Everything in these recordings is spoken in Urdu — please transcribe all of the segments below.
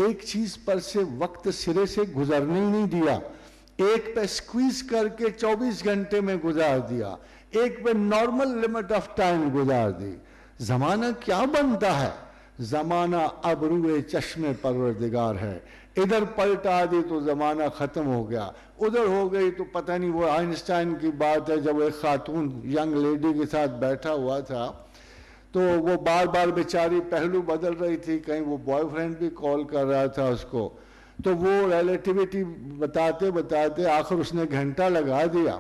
ایک چیز پر سے وقت سرے سے گزرنے ہی نہیں دیا، ایک پہ سکویز کر کے 24 گھنٹے میں گزار دیا، ایک پہ نارمل لمٹ آف ٹائم گزار دی۔ زمانہ کیا بنتا ہے؟ زمانہ ابروئے چشم پروردگار ہے، ادھر پلٹا دی تو زمانہ ختم ہو گیا، ادھر ہو گئی تو پتہ نہیں۔ وہ آئنسٹائن کی بات ہے، جب ایک خاتون ینگ لیڈی کے ساتھ بیٹھا ہوا تھا تو وہ بار بار بیچاری پہلو بدل رہی تھی، کہیں وہ بوائے فرینڈ بھی کال کر رہا تھا اس کو، تو وہ ریلیٹیوٹی بتاتے بتاتے آخر اس نے گھنٹہ لگا دیا۔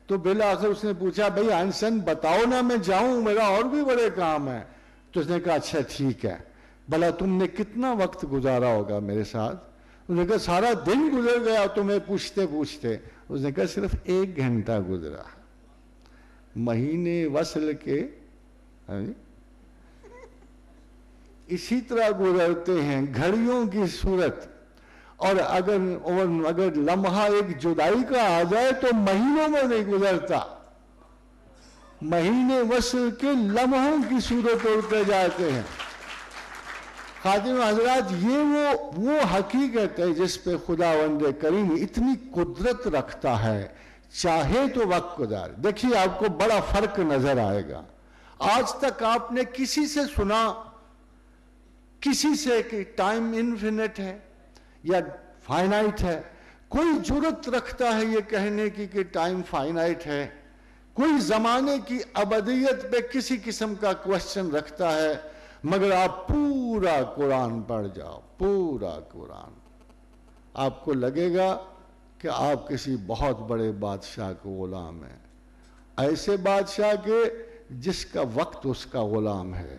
تو بالآخر اس نے پوچھا بھئی آئنسٹائن بتاؤ نا، میں جاؤں، میرا اور بھی بڑے کام ہیں۔ تو اس نے کہا اچھا ٹھیک ہے، بھلا تم نے کتنا وقت گزارا ہوگا میرے ساتھ؟ اس نے کہا سارا دن گزر گیا تمہیں پوچھتے پوچھتے۔ اس نے کہا صرف 1 گھنٹہ گزرا۔ مہینے وصل کے اسی طرح گزرتے ہیں گھڑیوں کی صورت، اور اگر لمحہ ایک جدائی کا آ جائے تو مہینوں میں نہیں گزرتا، مہینے وصل کے لمحوں کی صورت اڑتے جاتے ہیں۔ خادم حضرات، یہ وہ حقیقت ہے جس پہ خداوند کریم اتنی قدرت رکھتا ہے، چاہے تو وقت گزار۔ دیکھیے آپ کو بڑا فرق نظر آئے گا۔ آج تک آپ نے کسی سے سنا، کسی سے کہ ٹائم انفینٹ ہے یا فائنائٹ ہے؟ کوئی جرت رکھتا ہے یہ کہنے کی کہ ٹائم فائنائٹ ہے؟ کوئی زمانے کی ابدیت پہ کسی قسم کا کوشچن رکھتا ہے؟ مگر آپ پورا قرآن پڑھ جاؤ، پورا قرآن، آپ کو لگے گا کہ آپ کسی بہت بڑے بادشاہ کے غلام ہیں، ایسے بادشاہ کے جس کا وقت اس کا غلام ہے۔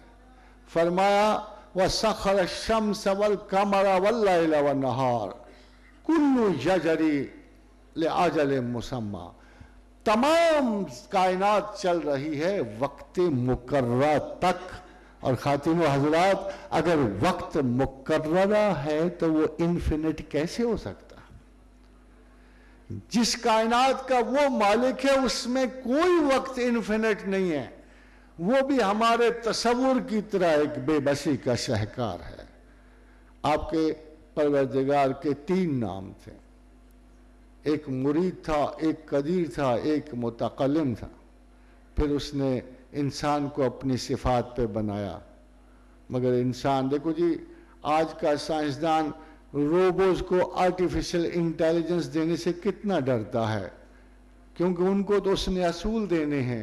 فرمایا وَسَخَّرَ الشَّمْسَ وَالْقَمَرَ وَاللَّيْلَ وَالنَّهَارَ كُلٌّ يَجْرِي لِأَجَلٍ مُّسَمًّى، تمام کائنات چل رہی ہے وقت مقررہ تک۔ اور خاتون و حضرات، اگر وقت مقررہ ہے تو وہ انفینٹ کیسے ہو سکتا؟ جس کائنات کا وہ مالک ہے اس میں کوئی وقت انفینٹ نہیں ہے، وہ بھی ہمارے تصور کی طرح ایک بے بسی کا شاہکار ہے۔ آپ کے پروردگار کے 3 نام تھے، ایک مرید تھا، ایک قدیر تھا، ایک متکلم تھا۔ پھر اس نے انسان کو اپنی صفات پہ بنایا، مگر انسان، دیکھو جی آج کا سائنسدان روبوز کو آرٹیفیشل انٹیلیجنس دینے سے کتنا ڈرتا ہے، کیونکہ ان کو تو اس نے اصول دینے ہیں،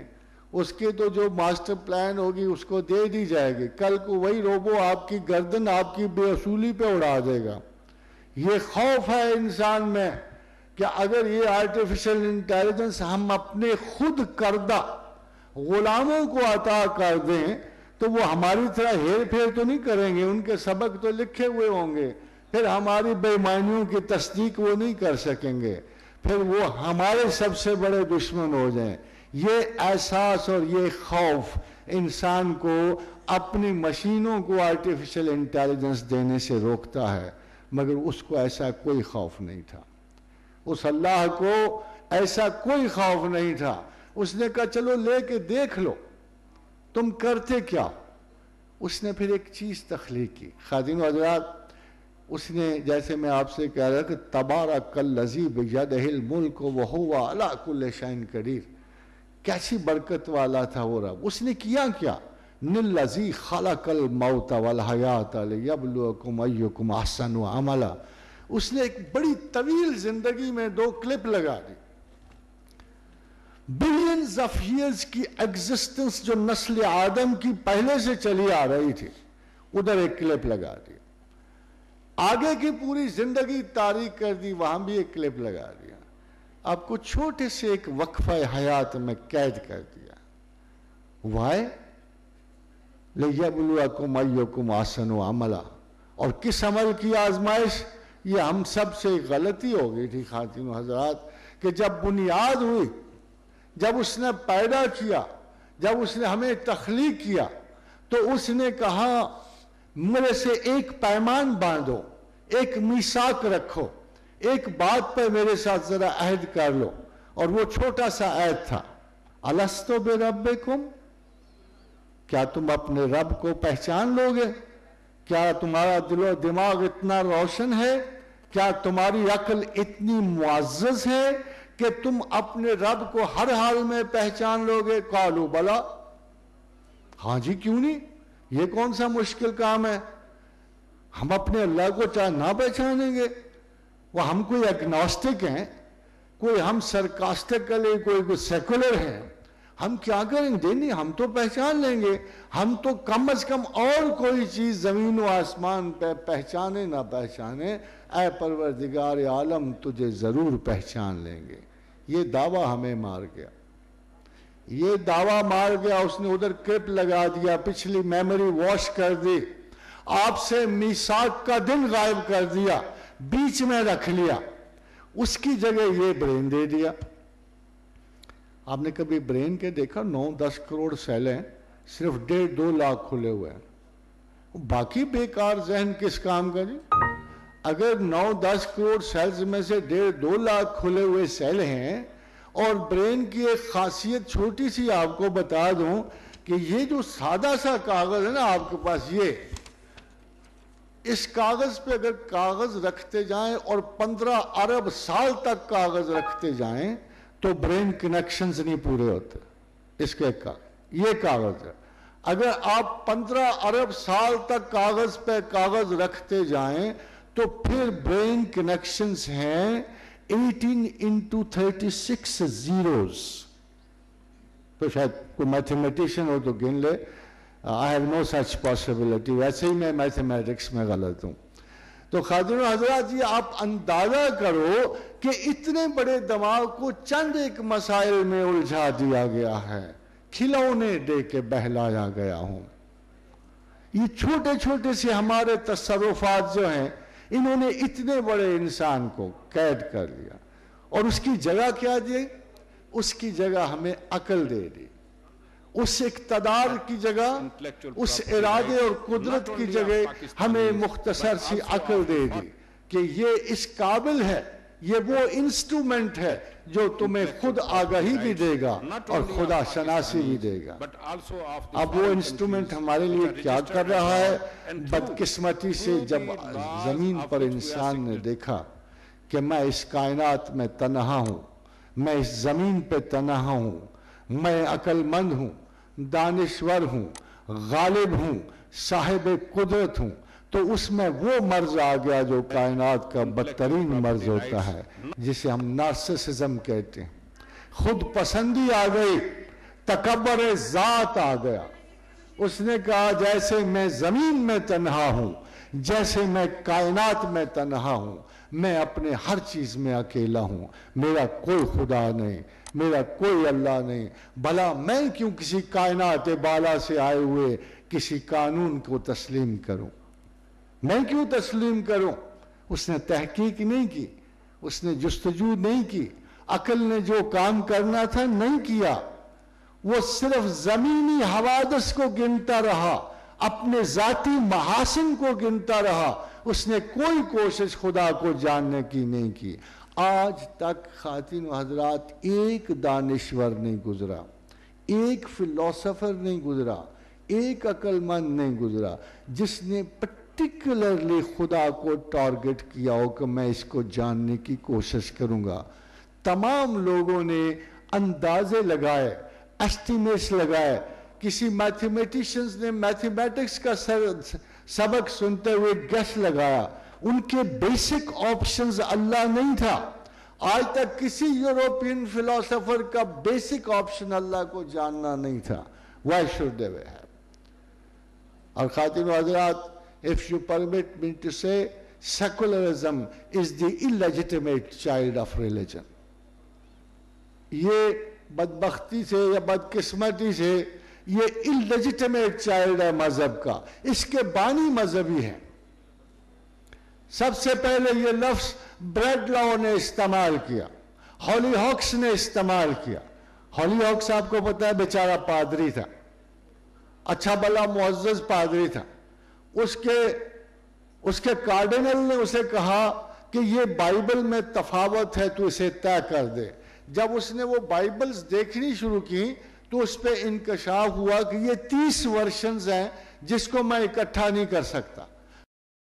اس کے تو جو ماسٹر پلان ہوگی اس کو دے دی جائے گی، کل کو وہی روبو آپ کی گردن آپ کی بے اصولی پہ اڑا دے گا۔ یہ خوف ہے انسان میں کہ اگر یہ آرٹیفیشل انٹیلیجنس ہم اپنے خود کردہ غلاموں کو عطا کر دیں تو وہ ہماری طرح ہیر پھیر تو نہیں کریں گے، ان کے سبق تو لکھے ہوئے ہوں گے، پھر ہماری بے ایمانیوں کی تصدیق وہ نہیں کر سکیں گے، پھر وہ ہمارے سب سے بڑے دشمن ہو جائیں۔ یہ احساس اور یہ خوف انسان کو اپنی مشینوں کو آرٹیفیشل انٹیلیجنس دینے سے روکتا ہے، مگر اس کو ایسا کوئی خوف نہیں تھا، اس اللہ کو ایسا کوئی خوف نہیں تھا۔ اس نے کہا چلو لے کے دیکھ لو تم کرتے کیا۔ اس نے پھر ایک چیز تخلیق کی۔ خادم حضرات، اس نے جیسے میں آپ سے کہہ رہا کہ تبارک الذی بیدہ الملک وہو علی کل شیء قدیر، کیسی برکت والا تھا وہ رب۔ اس نے کیا کیا؟ الذی خلق الموت والحیات لیبلوکم ایکم احسن عملا۔ اس نے ایک بڑی طویل زندگی میں 2 کلپ لگا دی، بلینز آف ایئرز کی ایگزسٹنس جو نسل آدم کی پہلے سے چلی آ رہی تھی، ادھر ایک کلپ لگا دی، آگے کی پوری زندگی تاریخ کر دی، وہاں بھی ایک کلپ لگا دیا، آپ کو چھوٹے سے ایک وقفہ حیات میں قید کر دیا۔ وائے لِيَبْلُوَكُمْ أَيُّكُمْ أَحْسَنُ عَمَلًا۔ اور کس عمل کی آزمائش؟ یہ ہم سب سے غلطی ہو گئی تھی خاتون و حضرات، کہ جب بنیاد ہوئی، جب اس نے پیدا کیا، جب اس نے ہمیں تخلیق کیا، تو اس نے کہا میرے سے ایک پیمان باندھو، ایک میثاق رکھو، ایک بات پر میرے ساتھ ذرا عہد کر لو، اور وہ چھوٹا سا عہد تھا، الستو بربکم، کیا تم اپنے رب کو پہچان لو گے؟ کیا تمہارا دل و دماغ اتنا روشن ہے؟ کیا تمہاری عقل اتنی معزز ہے کہ تم اپنے رب کو ہر حال میں پہچان لو گے؟ قالوا بلا، ہاں جی کیوں نہیں، یہ کون سا مشکل کام ہے؟ ہم اپنے اللہ کو چاہے نہ پہچانیں گے؟ وہ ہم کوئی اگنوسٹک ہیں، کوئی ہم سرکاسٹیکلی کوئی سیکولر ہیں، ہم کیا کریں گے؟ نہیں، ہم تو پہچان لیں گے، ہم تو کم از کم اور کوئی چیز زمین و آسمان پہ پہچانے نہ پہچانے، اے پروردگار عالم تجھے ضرور پہچان لیں گے۔ یہ دعویٰ ہمیں مار گیا، یہ دعویٰ مار گیا، اس نے ادھر کلپ لگا دیا، پچھلی میموری واش کر دی، آپ سے میثاق کا دن غائب کر دیا، بیچ میں رکھ لیا، اس کی جگہ یہ برین دے دیا۔ آپ نے کبھی برین کے دیکھا؟ 9-10 کروڑ سیل ہیں، صرف 1.5-2 لاکھ کھلے ہوئے ہیں، باقی بیکار ذہن کس کام کا جی؟ اگر 9-10 کروڑ سیلز میں سے 1.5-2 لاکھ کھلے ہوئے سیل ہیں، اور برین کی ایک خاصیت چھوٹی سی آپ کو بتا دوں کہ یہ جو سادہ سا کاغذ ہے نا آپ کے پاس، یہ اس کاغذ پہ اگر کاغذ رکھتے جائیں اور 15 ارب سال تک کاغذ رکھتے جائیں تو برین کنیکشنز نہیں پورے ہوتے۔ اس کے یہ کاغذ ہے، اگر آپ 15 ارب سال تک کاغذ پہ کاغذ رکھتے جائیں تو پھر برین کنیکشنز ہیں 18 into 36 zeros۔ تو شاید کوئی میتھمیٹیشین ہو تو گن لے، I have no such possibility، ویسے ہی میں میتھمیٹکس میں غلط ہوں۔ تو خادم حضرات جی آپ اندازہ کرو کہ اتنے بڑے دماغ کو چند ایک مسائل میں الجھا دیا گیا ہے، کھلونے دے کے بہلایا گیا ہوں۔ یہ چھوٹے چھوٹے سے ہمارے تصرفات جو ہیں، انہوں نے اتنے بڑے انسان کو قید کر لیا، اور اس کی جگہ کیا دی؟ اس کی جگہ ہمیں عقل دے دی، اس اقتدار کی جگہ، اس ارادے اور قدرت کی جگہ ہمیں مختصر سی عقل دے دی کہ یہ اس قابل ہے، یہ وہ انسٹرومنٹ ہے جو تمہیں خود آگاہی بھی دے گا اور خدا شناسی بھی دے گا۔ اب وہ انسٹرومنٹ ہمارے لیے کیا کر رہا ہے؟ بدقسمتی سے جب زمین پر انسان نے دیکھا کہ میں اس کائنات میں تنہا ہوں، میں اس زمین پہ تنہا ہوں، میں عقل مند ہوں، دانشور ہوں، غالب ہوں، صاحب قدرت ہوں، تو اس میں وہ مرض آ گیا جو کائنات کا بدترین مرض ہوتا ہے، جسے ہم نارسسزم کہتے ہیں۔ خود پسندی آ گئی، تکبر ذات آ گیا۔ اس نے کہا جیسے میں زمین میں تنہا ہوں، جیسے میں کائنات میں تنہا ہوں، میں اپنے ہر چیز میں اکیلا ہوں، میرا کوئی خدا نہیں، میرا کوئی اللہ نہیں، بھلا میں کیوں کسی کائنات بالا سے آئے ہوئے کسی قانون کو تسلیم کروں؟ میں کیوں تسلیم کروں؟ اس نے تحقیق نہیں کی، اس نے جستجو نہیں کی، عقل نے جو کام کرنا تھا نہیں کیا، وہ صرف زمینی حوادث کو گنتا رہا، اپنے ذاتی محاسن کو گنتا رہا، اس نے کوئی کوشش خدا کو جاننے کی نہیں کی۔ آج تک خواتین و حضرات ایک دانشور نہیں گزرا، ایک فلسفر نہیں گزرا، ایک عقل مند نہیں گزرا جس نے پرٹیکولرلی خدا کو ٹارگٹ کیا ہو کہ میں اس کو جاننے کی کوشش کروں گا۔ تمام لوگوں نے اندازے لگائے، ایسٹیمیٹس لگائے، کسی میتھمیٹیشنز نے میتھمیٹکس کا سبق سنتے ہوئے گیس لگایا، ان کے بیسک آپشنز اللہ نہیں تھا۔ آج تک کسی یوروپین فلسفر کا بیسک آپشن اللہ کو جاننا نہیں تھا۔ Why should they have؟ اور خواتین و حضرات، if you permit me to say, secularism is the illegitimate child of religion۔ یہ بدبختی سے یا بدقسمتی سے یہ illegitimate child ہے مذہب کا، اس کے بانی مذہبی ہیں۔ سب سے پہلے یہ لفظ بریڈ لاؤ نے استعمال کیا، ہالی ہاکس نے استعمال کیا۔ ہالی ہاکس آپ کو پتا ہے بیچارہ پادری تھا، اچھا بلا معزز پادری تھا۔ اس کے کارڈینل نے اسے کہا کہ یہ بائبل میں تفاوت ہے تو اسے طے کر دے۔ جب اس نے وہ بائبلز دیکھنی شروع کی تو اس پہ انکشاف ہوا کہ یہ 30 ورشنز ہیں جس کو میں اکٹھا نہیں کر سکتا۔